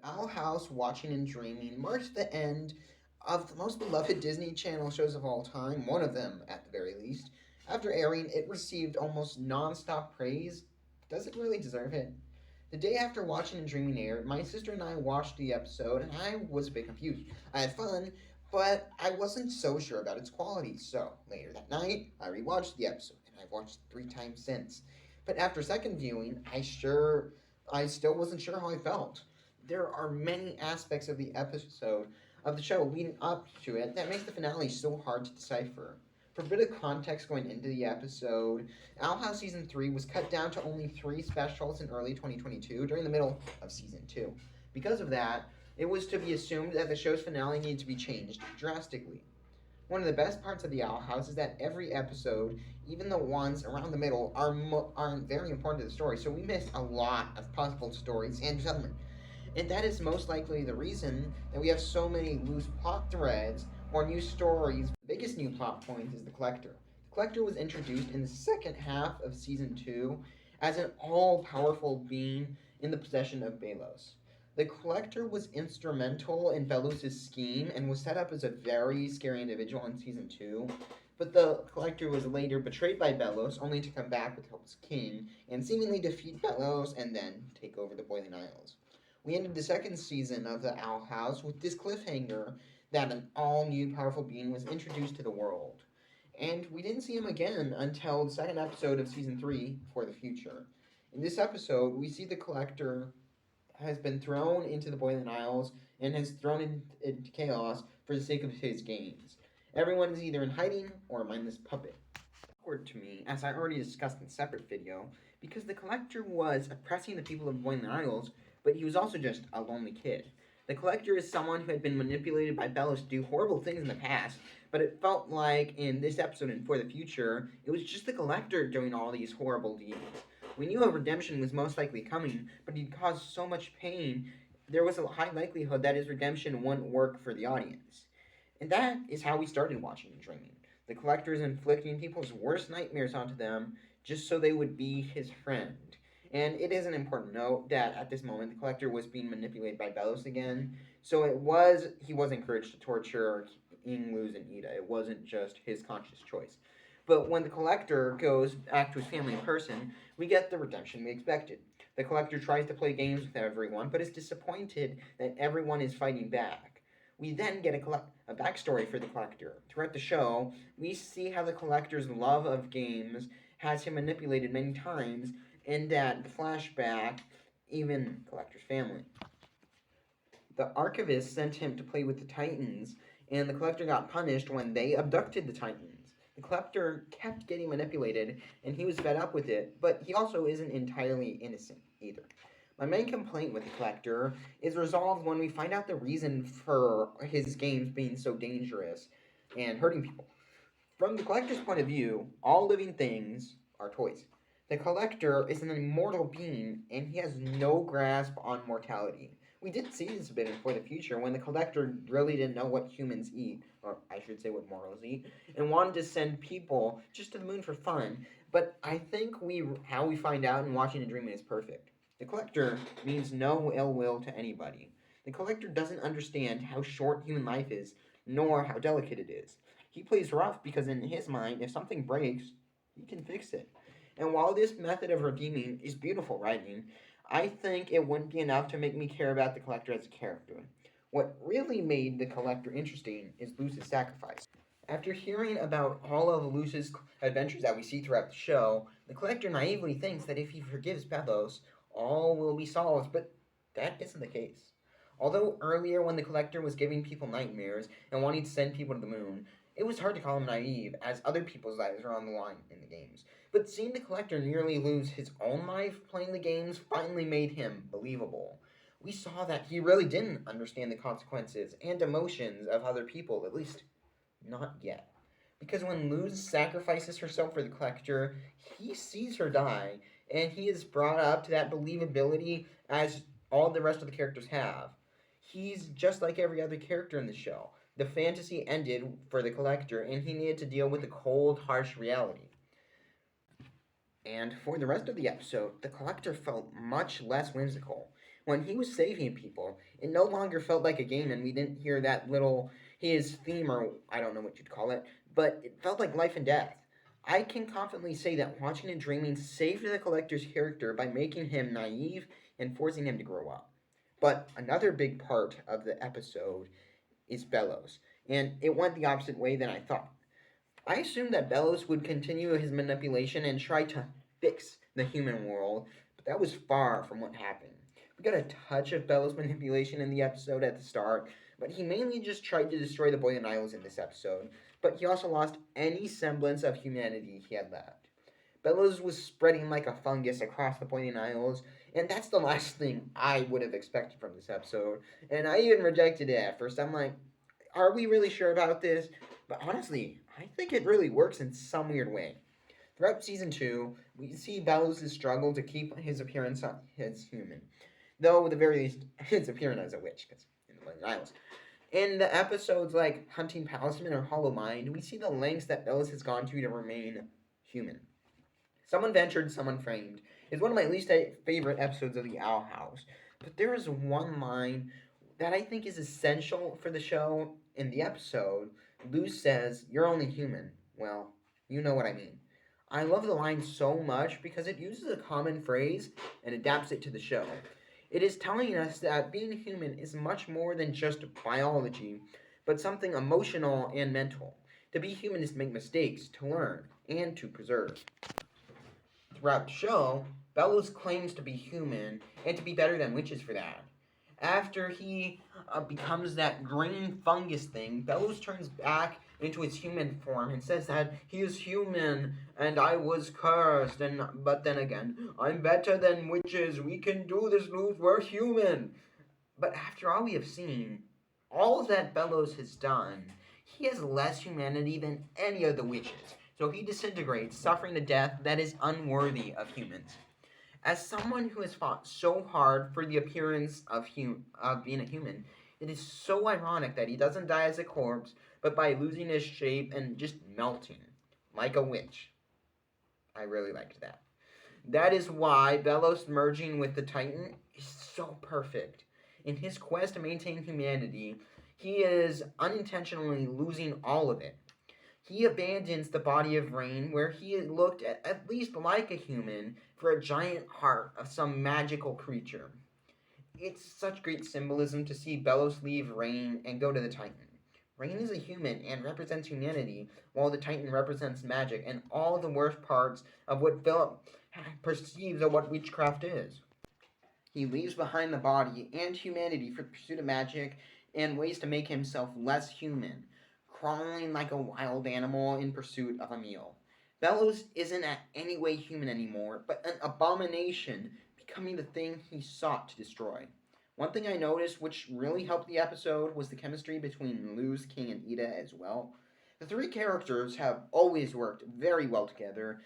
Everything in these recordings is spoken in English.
Owl House Watching and Dreaming marks the end of the most beloved Disney Channel shows of all time, one of them at the very least. After airing, it received almost non-stop praise. Does it really deserve it? The day after Watching and Dreaming aired, my sister and I watched the episode, and I was a bit confused. I had fun, but I wasn't so sure about its quality, so later that night, I rewatched the episode, and I've watched it 3 times since. But after second viewing, I still wasn't sure how I felt. There are many aspects of the episode of the show leading up to it that makes the finale so hard to decipher. For a bit of context going into the episode, Owl House Season 3 was cut down to only 3 specials in early 2022 during the middle of Season 2. Because of that, it was to be assumed that the show's finale needed to be changed drastically. One of the best parts of the Owl House is that every episode, even the ones around the middle, are very important to the story, so we missed a lot of possible stories and development. And that is most likely the reason that we have so many loose plot threads or new stories. The biggest new plot point is the Collector. The Collector was introduced in the second half of Season 2 as an all powerful being in the possession of Belos. The Collector was instrumental in Belos' scheme and was set up as a very scary individual in Season 2, but the Collector was later betrayed by Belos, only to come back with help as king and seemingly defeat Belos and then take over the Boiling Isles. We ended the second season of the Owl House with this cliffhanger that an all new powerful being was introduced to the world. And we didn't see him again until the second episode of season 3, For the Future. In this episode, we see the Collector has been thrown into the Boiling Isles and has thrown into chaos for the sake of his gains. Everyone is either in hiding or a mindless puppet. Awkward to me, as I already discussed in a separate video, because the Collector was oppressing the people of the Boiling Isles, but he was also just a lonely kid. The Collector is someone who had been manipulated by Belos to do horrible things in the past, but it felt like in this episode and For the Future, it was just the Collector doing all these horrible deeds. We knew a redemption was most likely coming, but he'd caused so much pain, there was a high likelihood that his redemption wouldn't work for the audience. And that is how we started watching and dreaming. The Collector is inflicting people's worst nightmares onto them just so they would be his friend. And it is an important note that at this moment the Collector was being manipulated by Belos again. So he was encouraged to torture King, Luz, and Ida. It wasn't just his conscious choice. But when the Collector goes back to his family in person, we get the redemption we expected. The Collector tries to play games with everyone, but is disappointed that everyone is fighting back. We then get a backstory for the Collector. Throughout the show, we see how the Collector's love of games has him manipulated many times, and that flashback, even Collector's family. The Archivist sent him to play with the Titans, and the Collector got punished when they abducted the Titans. The Collector kept getting manipulated, and he was fed up with it, but he also isn't entirely innocent either. My main complaint with the Collector is resolved when we find out the reason for his games being so dangerous and hurting people. From the Collector's point of view, all living things are toys. The Collector is an immortal being, and he has no grasp on mortality. We did see this a bit in For the Future when the Collector really didn't know what humans eat, or I should say what mortals eat, and wanted to send people just to the moon for fun. But I think how we find out in Watching and Dreaming is perfect. The Collector means no ill will to anybody. The Collector doesn't understand how short human life is, nor how delicate it is. He plays rough because in his mind, if something breaks, he can fix it. And while this method of redeeming is beautiful writing, I think it wouldn't be enough to make me care about the Collector as a character. What really made the Collector interesting is Luz's sacrifice. After hearing about all of Luz's adventures that we see throughout the show, the Collector naively thinks that if he forgives Belos, all will be solved, but that isn't the case. Although earlier when the Collector was giving people nightmares and wanting to send people to the moon, it was hard to call him naive, as other people's lives are on the line in the games. But seeing the Collector nearly lose his own life playing the games finally made him believable. We saw that he really didn't understand the consequences and emotions of other people, at least not yet. Because when Luz sacrifices herself for the Collector, he sees her die, and he is brought up to that believability as all the rest of the characters have. He's just like every other character in the show. The fantasy ended for the Collector, and he needed to deal with the cold, harsh reality. And for the rest of the episode, the Collector felt much less whimsical. when he was saving people, it no longer felt like a game, and we didn't hear that little his theme, or I don't know what you'd call it, but it felt like life and death. I can confidently say that watching and dreaming saved the collector's character by making him naive and forcing him to grow up. But another big part of the episode is Bellows, and it went the opposite way than I thought. I assumed that Bellows would continue his manipulation and try to fix the human world, but that was far from what happened. We got a touch of Bellows' manipulation in the episode at the start, but he mainly just tried to destroy the Boylan Isles in this episode. But he also lost any semblance of humanity he had left. Bellows was spreading like a fungus across the Boylan Isles, and that's the last thing I would have expected from this episode. And I even rejected it at first. I'm like, are we really sure about this? But honestly, I think it really works in some weird way. Throughout season 2, we see Bellows' struggle to keep his appearance as human, though at the very least, his appearance as a witch, because in the Boylan Isles. In the episodes like Hunting Palisman or Hollow Mind, we see the lengths that Bellows has gone to remain human. Someone Ventured, Someone Framed is one of my least favorite episodes of the Owl House, but there is one line that I think is essential for the show. In the episode, Luz says, "You're only human." Well, you know what I mean. I love the line so much because it uses a common phrase and adapts it to the show. It is telling us that being human is much more than just biology, but something emotional and mental. To be human is to make mistakes, to learn, and to preserve. Throughout the show, Bellows claims to be human and to be better than witches for that. After he becomes that green fungus thing, Bellows turns back into his human form and says that he is human and I was cursed. And but then again, I'm better than witches. We can do this, Luz. We're human. But after all we have seen, all that Bellows has done, he has less humanity than any of the witches. So he disintegrates, suffering a death that is unworthy of humans. As someone who has fought so hard for the appearance of being a human, it is so ironic that he doesn't die as a corpse, but by losing his shape and just melting, like a witch. I really liked that. That is why Bellows merging with the Titan is so perfect. In his quest to maintain humanity, he is unintentionally losing all of it. He abandons the body of Rain, where he looked at least like a human, for a giant heart of some magical creature. It's such great symbolism to see Bellows leave Rain and go to the Titan. Rain is a human and represents humanity, while the Titan represents magic and all the worst parts of what Philip perceives of what witchcraft is. He leaves behind the body and humanity for the pursuit of magic and ways to make himself less human, crawling like a wild animal in pursuit of a meal. Bellows isn't at any way human anymore, but an abomination, becoming the thing he sought to destroy. One thing I noticed which really helped the episode was the chemistry between Luz, King, and Ida as well. The three characters have always worked very well together,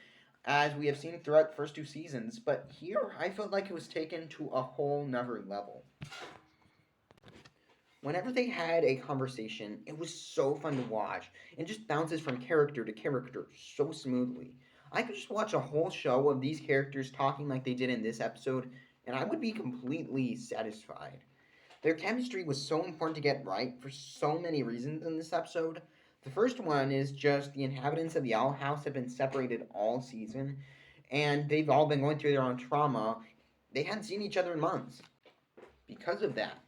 as we have seen throughout the first two seasons, but here I felt like it was taken to a whole nother level. Whenever they had a conversation, it was so fun to watch and just bounces from character to character so smoothly. I could just watch a whole show of these characters talking like they did in this episode, and I would be completely satisfied. Their chemistry was so important to get right for so many reasons in this episode. The first one is just the inhabitants of the Owl House have been separated all season, and they've all been going through their own trauma. They hadn't seen each other in months. Because of that,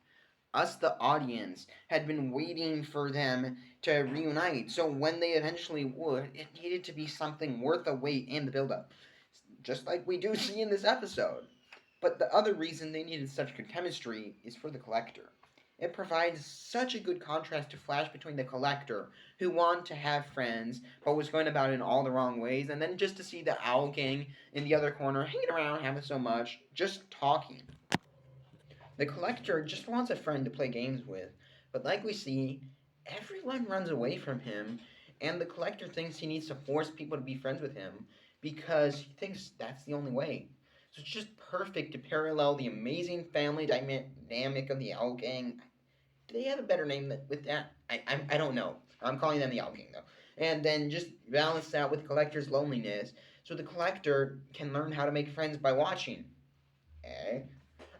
us, the audience, had been waiting for them to reunite. So when they eventually would, it needed to be something worth the wait and the build-up, just like we do see in this episode. But the other reason they needed such good chemistry is for the Collector. It provides such a good contrast to Flash between the Collector, who wanted to have friends, but was going about it in all the wrong ways, and then just to see the Owl Gang in the other corner, hanging around, having so much, just talking. The Collector just wants a friend to play games with, but like we see, everyone runs away from him, and the Collector thinks he needs to force people to be friends with him because he thinks that's the only way. So it's just perfect to parallel the amazing family dynamic of the Owl Gang. Do they have a better name with that? I don't know. I'm calling them the Owl Gang, though. And then just balance that with Collector's loneliness, so the Collector can learn how to make friends by watching. Eh?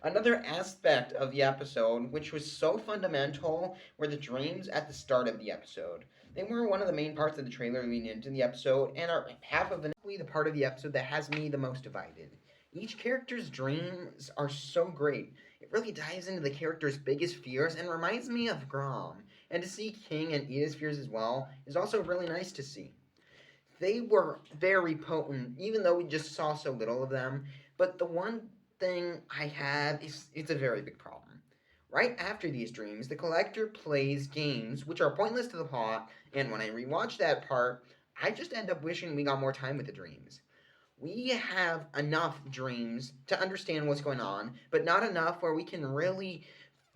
Another aspect of the episode, which was so fundamental, were the dreams at the start of the episode. They were one of the main parts of the trailer leading into the episode, and are half of the part of the episode that has me the most divided. Each character's dreams are so great. It really dives into the character's biggest fears and reminds me of Grom. And to see King and Ida's fears as well is also really nice to see. They were very potent, even though we just saw so little of them. But the one thing I have is it's a very big problem. Right after these dreams, the collector plays games which are pointless to the plot, and when I rewatch that part, I just end up wishing we got more time with the dreams. We have enough dreams to understand what's going on, but not enough where we can really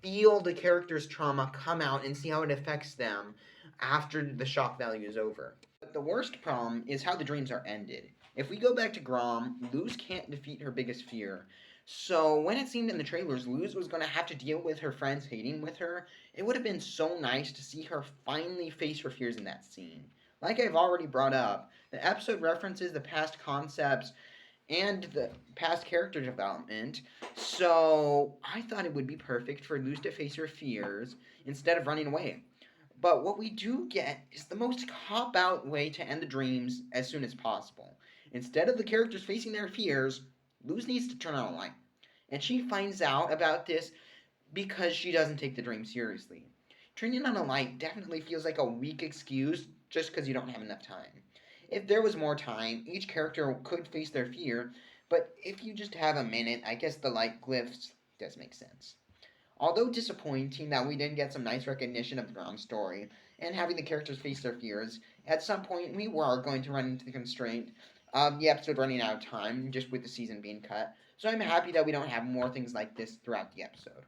feel the character's trauma come out and see how it affects them after the shock value is over. But the worst problem is how the dreams are ended. If we go back to Grom, Luz can't defeat her biggest fear. So when it seemed in the trailers Luz was going to have to deal with her friends hating with her, it would have been so nice to see her finally face her fears in that scene. Like I've already brought up, the episode references the past concepts and the past character development, so I thought it would be perfect for Luz to face her fears instead of running away. But what we do get is the most cop out way to end the dreams as soon as possible. Instead of the characters facing their fears, Luz needs to turn on a light. And she finds out about this because she doesn't take the dream seriously. Turning on a light definitely feels like a weak excuse just because you don't have enough time. If there was more time, each character could face their fear, but if you just have a minute, I guess the light glyphs does make sense. Although disappointing that we didn't get some nice recognition of the ground story and having the characters face their fears, at some point we were going to run into the constraint of the episode running out of time just with the season being cut. So I'm happy that we don't have more things like this throughout the episode.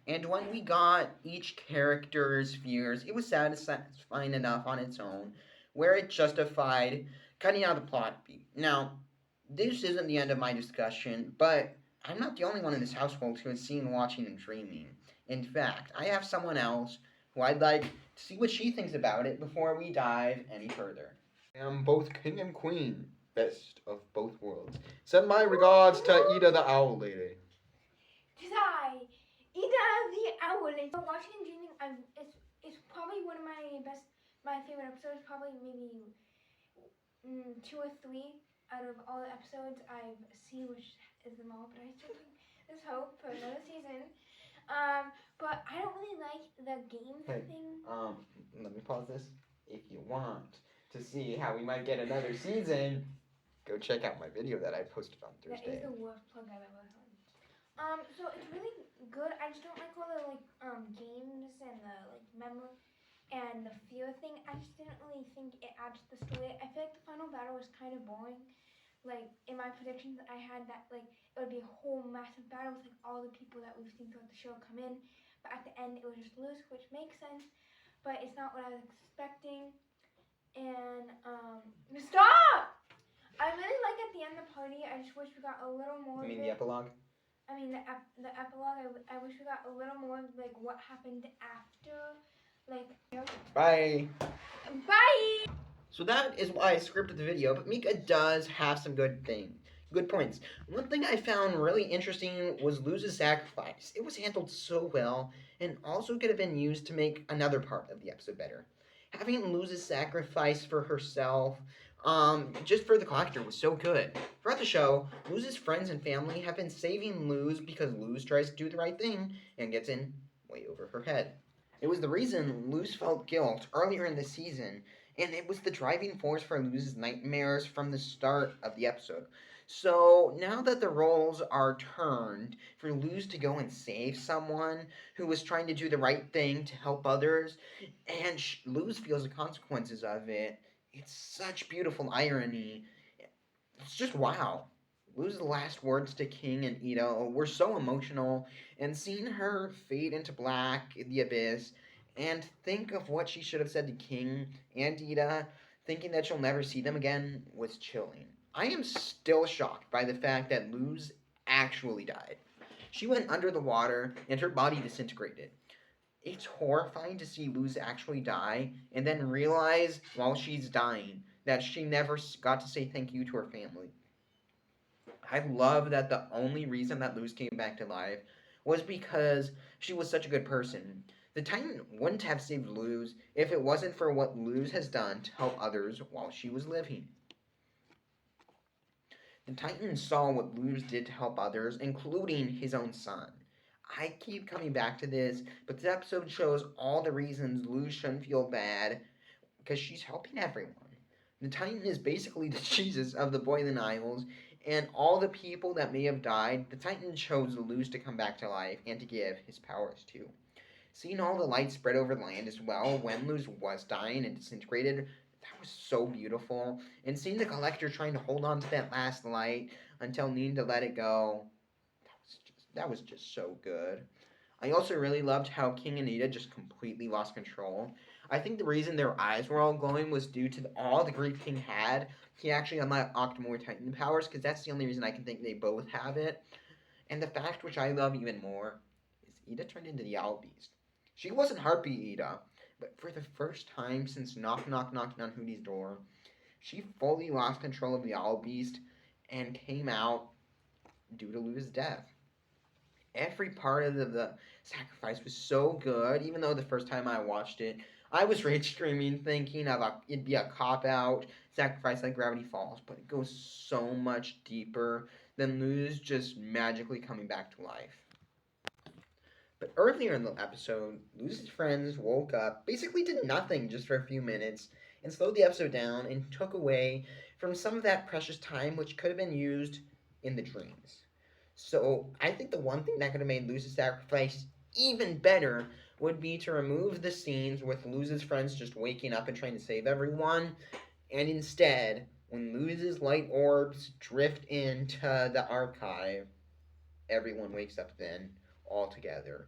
And when we got each character's fears, it was satisfying enough on its own, where it justified cutting out the plot beat. Now, this isn't the end of my discussion, but I'm not the only one in this household who has seen watching and dreaming. In fact, I have someone else who I'd like to see what she thinks about it before we dive any further. I am both king and queen, best of both worlds. Send my regards to Ida the Owl Lady. Tis I, Ida the Owl. Watching and dreaming, it's probably one of my favorite episodes. Probably maybe 2 or 3 out of all the episodes I've seen, which is them all. But I still think there's hope for another season. But I don't really like the game thing. Let me pause this. If you want to see how we might get another season, go check out my video that I posted on Thursday. That is the worst plug I've ever heard. So it's really good. I just don't like all the games and the memory and the fear thing. I just didn't really think it adds to the story. I feel like the final battle was kind of boring. Like in my predictions, I had that it would be a whole massive battle with all the people that we've seen throughout the show come in. But at the end, it was just Luz, which makes sense. But it's not what I was expecting. And stop! I really like at the end of the party. I just wish we got a little more. You mean the epilogue? I mean the epilogue. I wish we got a little more what happened after. Bye. Bye. So that is why I scripted the video, but Mika does have some good points. One thing I found really interesting was Luz's sacrifice. It was handled so well, and also could have been used to make another part of the episode better. Having Luz's sacrifice for herself, just for the collector, was so good. Throughout the show, Luz's friends and family have been saving Luz because Luz tries to do the right thing and gets in way over her head. It was the reason Luz felt guilt earlier in the season, and it was the driving force for Luz's nightmares from the start of the episode. So now that the roles are turned for Luz to go and save someone who was trying to do the right thing to help others, and Luz feels the consequences of it, it's such beautiful irony. It's just wow. Luz's last words to King and Ida were so emotional, and seeing her fade into black in the abyss, and think of what she should have said to King and Ida, thinking that she'll never see them again, was chilling. I am still shocked by the fact that Luz actually died. She went under the water, and her body disintegrated. It's horrifying to see Luz actually die, and then realize while she's dying that she never got to say thank you to her family. I love that the only reason that Luz came back to life was because she was such a good person. The Titan wouldn't have saved Luz if it wasn't for what Luz has done to help others while she was living. The Titan saw what Luz did to help others, including his own son. I keep coming back to this, but this episode shows all the reasons Luz shouldn't feel bad because she's helping everyone. The Titan is basically the Jesus of the Boiling Isles, and all the people that may have died, the Titan chose Luz to come back to life and to give his powers to. Seeing all the light spread over the land as well when Luz was dying and disintegrated, that was so beautiful. And seeing the collector trying to hold on to that last light until needing to let it go, that was just so good. I also really loved how King Anita just completely lost control. I think the reason their eyes were all glowing was due to all the grief King had. He actually unlocked more Titan powers because that's the only reason I can think they both have it. And the fact which I love even more is Ida turned into the Owl Beast. She wasn't Harpy Ida, but for the first time since Knock Knock knocking on Hootie's door, she fully lost control of the Owl Beast and came out due to Luda's death. Every part of the sacrifice was so good, even though the first time I watched it, I was rage screaming, thinking it'd be a cop out sacrifice like Gravity Falls, but it goes so much deeper than Luz just magically coming back to life. But earlier in the episode, Luz's friends woke up, basically did nothing just for a few minutes, and slowed the episode down and took away from some of that precious time which could have been used in the dreams. So I think the one thing that could have made Luz's sacrifice even better would be to remove the scenes with Luz's friends just waking up and trying to save everyone, and instead, when Luz's light orbs drift into the archive, everyone wakes up then all together.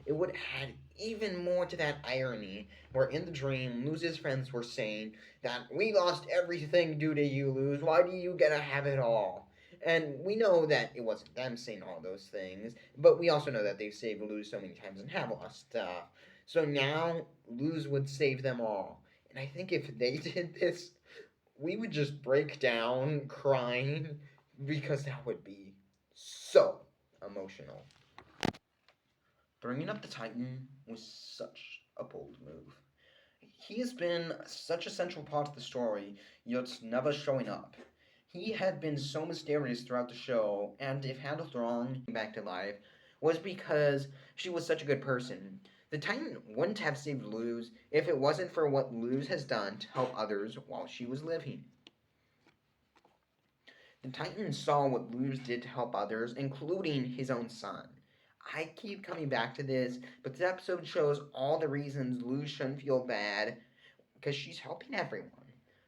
It would add even more to that irony where in the dream Luz's friends were saying that we lost everything due to you, Luz. Why do you get to have it all? And we know that it wasn't them saying all those things, but we also know that they've saved Luz so many times and have lost stuff. So now Luz would save them all. And I think if they did this, we would just break down crying because that would be so emotional. Bringing up the Titan was such a bold move. He has been such a central part of the story, yet never showing up. He had been so mysterious throughout the show, and if handled wrong, back to life, was because she was such a good person. The Titan wouldn't have saved Luz if it wasn't for what Luz has done to help others while she was living. The Titan saw what Luz did to help others, including his own son. I keep coming back to this, but this episode shows all the reasons Luz shouldn't feel bad because she's helping everyone.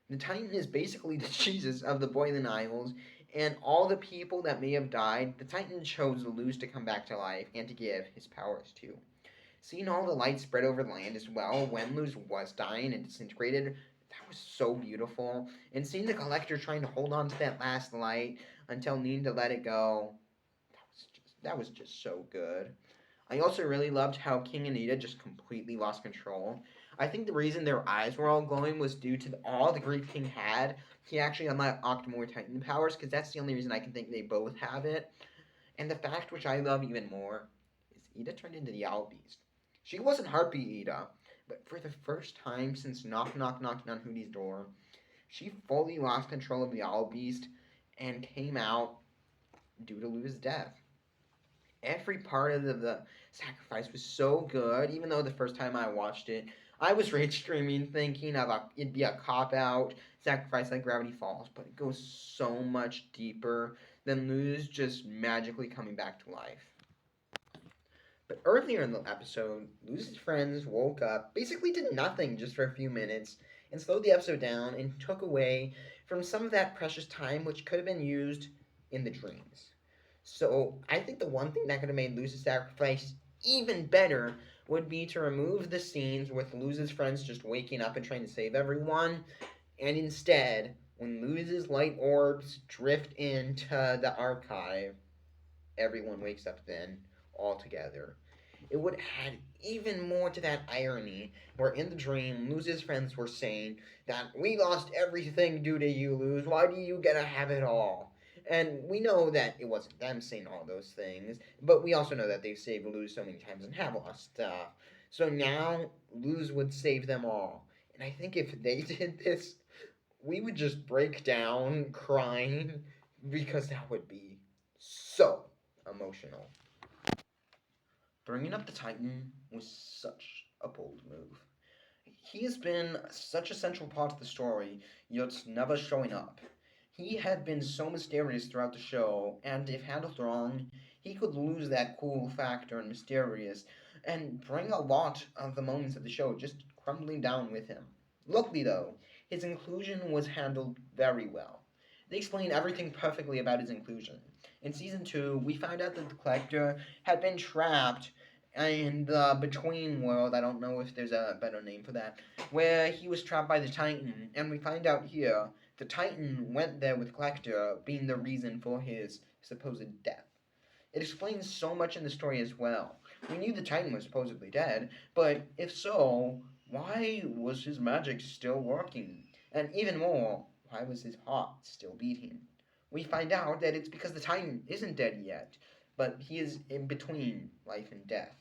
The Titan is basically the Jesus of the Boiling Isles, and all the people that may have died, the Titan chose Luz to come back to life and to give his powers to. Seeing all the light spread over the land as well when Luz was dying and disintegrated, that was so beautiful. And seeing the collector trying to hold on to that last light until needing to let it go, that was just so good. I also really loved how King Anita just completely lost control. I think the reason their eyes were all glowing was due to all the grief King had. He actually unlocked more Titan powers because that's the only reason I can think they both have it. And the fact which I love even more is Ida turned into the Owl Beast. She wasn't Harpy Ida, but for the first time since Knock Knock knocking on Hootie's door, she fully lost control of the Owl Beast and came out due to Luda's death. Every part of the sacrifice was so good, even though the first time I watched it, I was rage screaming, thinking it'd be a cop out sacrifice like Gravity Falls, but it goes so much deeper than Luz just magically coming back to life. But earlier in the episode, Luz's friends woke up, basically did nothing just for a few minutes, and slowed the episode down and took away from some of that precious time which could have been used in the dreams. So I think the one thing that could have made Luz's sacrifice even better would be to remove the scenes with Luz's friends just waking up and trying to save everyone, and instead, when Luz's light orbs drift into the archive, everyone wakes up then all together. It would add even more to that irony where in the dream Luz's friends were saying that we lost everything due to you, Luz. Why do you get to have it all? And we know that it wasn't them saying all those things, but we also know that they've saved Luz so many times and have lost stuff. So now Luz would save them all. And I think if they did this, we would just break down crying because that would be so emotional. Bringing up the Titan was such a bold move. He has been such a central part of the story, yet never showing up. He had been so mysterious throughout the show, and if handled wrong, he could lose that cool factor and mysterious and bring a lot of the moments of the show just crumbling down with him. Luckily, though, his inclusion was handled very well. They explain everything perfectly about his inclusion. In season 2, we find out that the collector had been trapped in the between world. I don't know if there's a better name for that, where he was trapped by the Titan, and we find out here the Titan went there with Collector being the reason for his supposed death. It explains so much in the story as well. We knew the Titan was supposedly dead, but if so, why was his magic still working? And even more, why was his heart still beating? We find out that it's because the Titan isn't dead yet, but he is in between life and death.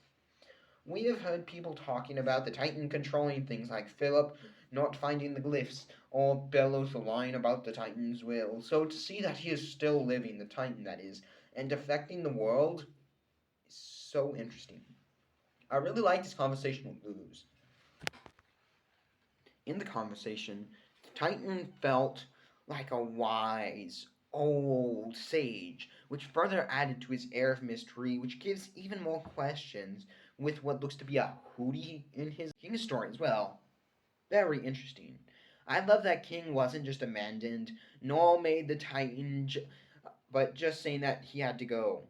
We have heard people talking about the Titan controlling things like Philip not finding the glyphs, or Bellows lying about the Titan's will. So to see that he is still living, the Titan that is, and affecting the world is so interesting. I really liked this conversation with Luz. In the conversation, the Titan felt like a wise, old sage, which further added to his air of mystery, which gives even more questions with what looks to be a hootie in his King story as well. Very interesting. I love that King wasn't just abandoned, nor made the Titan, but just saying that he had to go.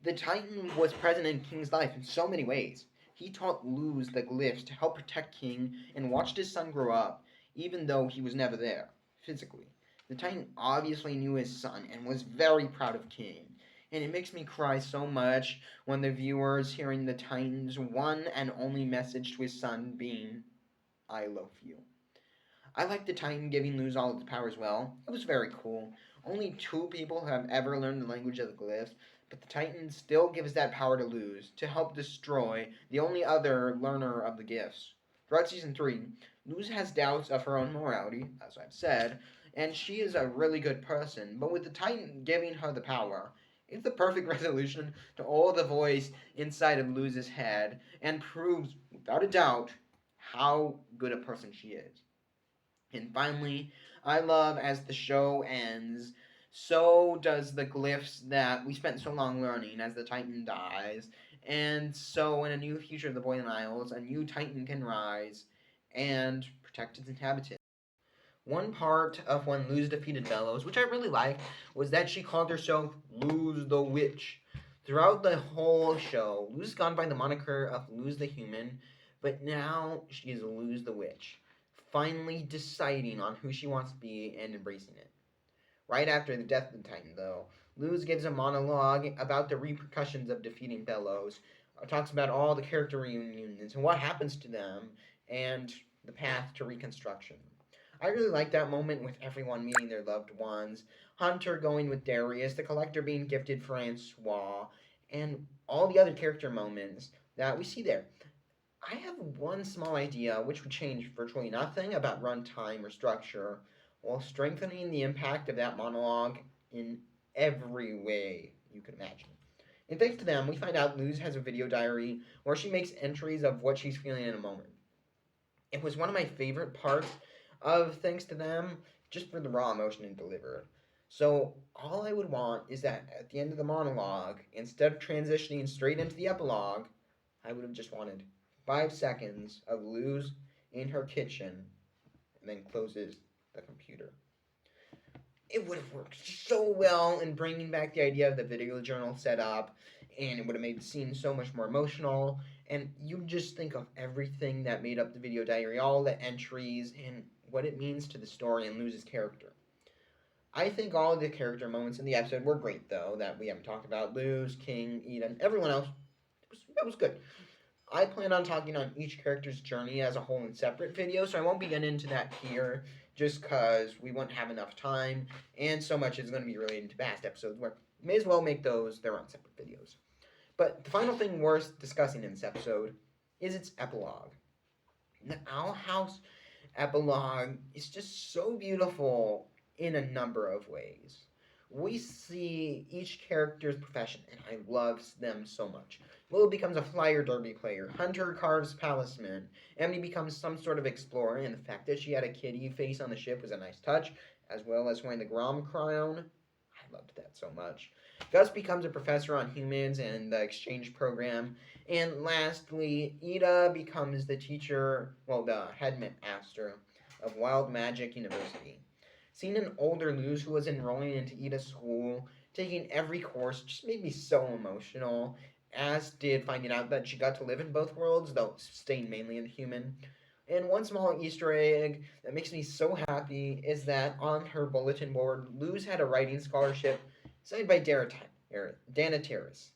The Titan was present in King's life in so many ways. He taught Luz the glyphs to help protect King and watched his son grow up, even though he was never there, physically. The Titan obviously knew his son and was very proud of King. And it makes me cry so much when the viewers hearing the Titan's one and only message to his son being, I love you. I like the Titan giving Luz all of the power as well. It was very cool. Only 2 people have ever learned the language of the glyphs, but the Titan still gives that power to Luz to help destroy the only other learner of the gifts. Throughout season 3, Luz has doubts of her own morality, as I've said, and she is a really good person, but with the Titan giving her the power, it's the perfect resolution to all the voice inside of Luz's head and proves, without a doubt, how good a person she is. And finally, I love as the show ends, so does the glyphs that we spent so long learning as the Titan dies. And so, in a new future of the Boiling Isles, a new Titan can rise and protect its inhabitants. One part of when Luz defeated Bellows, which I really liked, was that she called herself Luz the Witch. Throughout the whole show, Luz has gone by the moniker of Luz the Human, but now she is Luz the Witch, finally deciding on who she wants to be and embracing it. Right after the death of the Titan, though, Luz gives a monologue about the repercussions of defeating Bellows, talks about all the character reunions and what happens to them, and the path to reconstruction. I really like that moment with everyone meeting their loved ones, Hunter going with Darius, the collector being gifted Francois, and all the other character moments that we see there. I have one small idea which would change virtually nothing about runtime or structure, while strengthening the impact of that monologue in every way you could imagine. And thanks to them, we find out Luz has a video diary where she makes entries of what she's feeling in a moment. It was one of my favorite parts of thanks to them, just for the raw emotion it delivered. So all I would want is that at the end of the monologue, instead of transitioning straight into the epilogue, I would have just wanted 5 seconds of Luz in her kitchen and then closes the computer. It would have worked so well in bringing back the idea of the video journal setup, and it would have made the scene so much more emotional. And you just think of everything that made up the video diary, all the entries, and what it means to the story and Luz's character. I think all of the character moments in the episode were great, though, that we haven't talked about. Luz, King, Eden, everyone else. It was good. I plan on talking on each character's journey as a whole in separate videos, so I won't be getting into that here. just because we wouldn't have enough time, and so much is going to be related to past episodes where may as well make those their own separate videos. But the final thing worth discussing in this episode is its epilogue. The Owl House epilogue is just so beautiful in a number of ways. We see each character's profession, and I love them so much. Willow becomes a flyer derby player. Hunter carves palisman. Emily becomes some sort of explorer, and the fact that she had a kitty face on the ship was a nice touch, as well as wearing the Grom crown. I loved that so much. Gus becomes a professor on humans and the exchange program. And lastly, Ida becomes the teacher, well, the headmaster of Wild Magic University. Seeing an older Luz who was enrolling into Ida's school, taking every course, just made me so emotional. As did finding out that she got to live in both worlds, though staying mainly in the human. And one small Easter egg that makes me so happy is that on her bulletin board, Luz had a writing scholarship signed by Dana Terrace.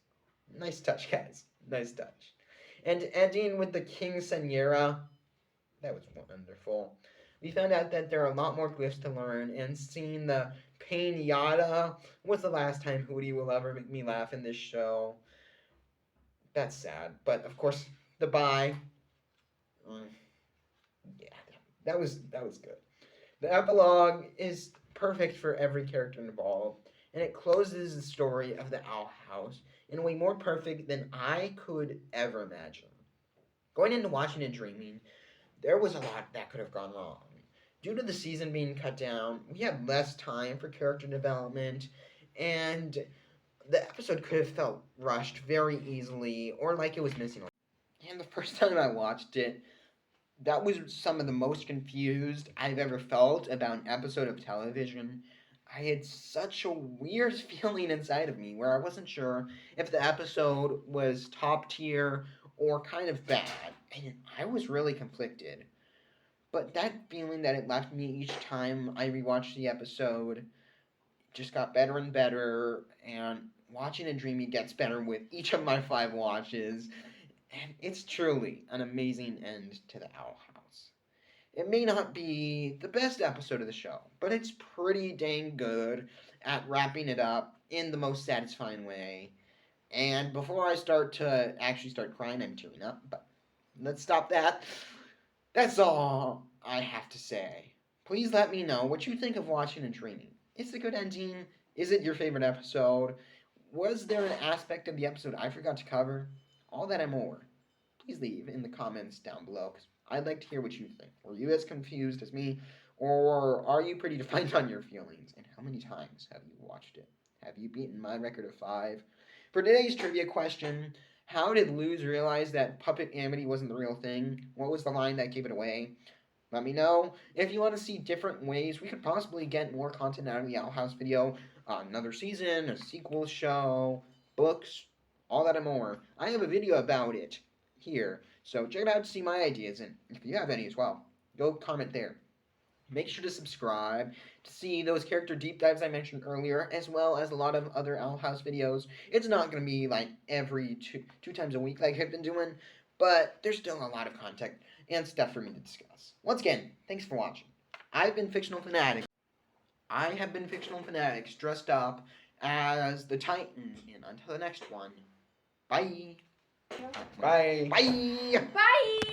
Nice touch, guys. Nice touch. And ending with the King Senora, that was wonderful. We found out that there are a lot more glyphs to learn, and seeing the Pinata was the last time Hootie will ever make me laugh in this show. That's sad, but of course, the bye. Mm, yeah, that was good. The epilogue is perfect for every character involved, and it closes the story of the Owl House in a way more perfect than I could ever imagine. Going into watching and dreaming, there was a lot that could have gone wrong. Due to the season being cut down, we had less time for character development, and the episode could have felt rushed very easily or like it was missing a lot. And the first time I watched it, that was some of the most confused I've ever felt about an episode of television. I had such a weird feeling inside of me where I wasn't sure if the episode was top tier or kind of bad, and I was really conflicted. But that feeling that it left me each time I rewatched the episode just got better and better, and watching and dreaming gets better with each of my 5 watches, and it's truly an amazing end to the Owl House. It may not be the best episode of the show, but it's pretty dang good at wrapping it up in the most satisfying way. And before I start to actually start crying, I'm tearing up, but let's stop that. That's all I have to say. Please let me know what you think of watching and dreaming. Is it a good ending? Is it your favorite episode? Was there an aspect of the episode I forgot to cover? All that and more. Please leave in the comments down below because I'd like to hear what you think. Were you as confused as me, or are you pretty defined on your feelings? And how many times have you watched it? Have you beaten my record of 5? For today's trivia question, how did Luz realize that Puppet Amity wasn't the real thing? What was the line that gave it away? Let me know. If you want to see different ways we could possibly get more content out of the Owl House video, another season, a sequel show, books, all that and more. I have a video about it here, so check it out to see my ideas, and if you have any as well, go comment there. Make sure to subscribe to see those character deep dives I mentioned earlier, as well as a lot of other Owl House videos. It's not going to be like every two times a week like I've been doing, but there's still a lot of content and stuff for me to discuss. Once again, thanks for watching. I've been Fictional Fanatic. I have been Fictional Fanatics dressed up as the Titan, and until the next one, bye. No. Bye. Bye. Bye.